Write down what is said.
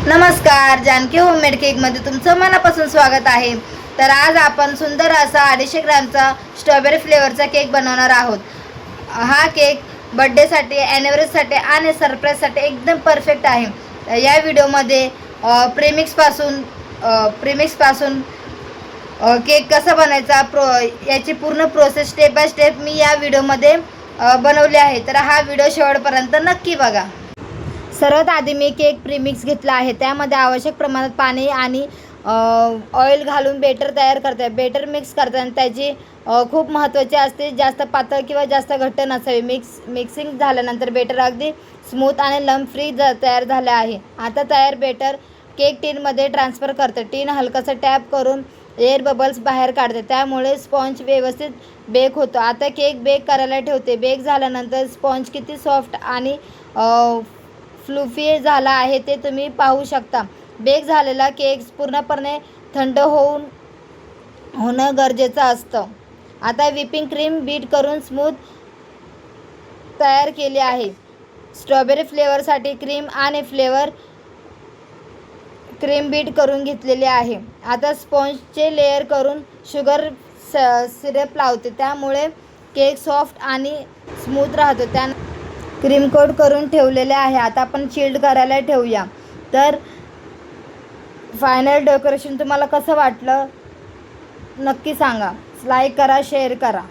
नमस्कार, जानकी होममेड केकमध्ये तुमचं मनापासून स्वागत आहे. तर आज आपण सुंदर असा 250 ग्रॅमचा स्ट्रॉबेरी फ्लेवरचा केक बनवणार आहोत. हा केक बर्थडेसाठी, ॲनिव्हर्सरीसाठी आणि सरप्राईजसाठी एकदम परफेक्ट आहे. या व्हिडिओमध्ये प्रीमिक्सपासून केक कसा बनायचा याची पूर्ण प्रोसेस स्टेप बाय स्टेप मी या व्हिडिओमध्ये बनवली आहे. तर हा व्हिडिओ शेवटपर्यंत नक्की बघा. सर्वात आधी मी केक प्रीमिक्स घेतला आहे. त्यामध्ये आवश्यक प्रमाणात पाणी आणि ऑइल घालून बेटर तयार करते. बेटर मिक्स करताना त्याची खूप महत्त्वाची असते. जास्त पातळ किंवा जास्त घट्ट नसावे. मिक्सिंग झाल्यानंतर बेटर अगदी स्मूथ आणि लम्प फ्री तयार झाले आहे. आता तयार बेटर केक टीनमध्ये ट्रान्सफर करते. टीन हलकासा टॅप करून एअर बबल्स बाहेर काढते. त्यामुळे स्पॉन्ज व्यवस्थित बेक होतो. आता केक बेक करायला ठेवते. बेक झाल्यानंतर स्पॉन्ज किती सॉफ्ट आणि फ्लुफी झाला आहे ते तुम्ही पाहू शकता. बेक झालेला केक पूर्णपणे थंड होणं गरजेचं असतं. आता व्हिपिंग क्रीम बीट करून स्मूथ तयार केली आहे. स्ट्रॉबेरी फ्लेवरसाठी क्रीम बीट करून घेतलेली आहे. आता स्पॉन्जचे लेयर करून शुगर सिरप लावते. त्यामुळे केक सॉफ्ट आणि स्मूथ राहतो. क्रीम कोट करून ठेवलेले आहे. आता आपण चिल्ड करायला ठेवूया. तर फायनल डेकोरेशन तुम्हाला कसं वाटलं नक्की सांगा. लाईक करा, शेअर करा.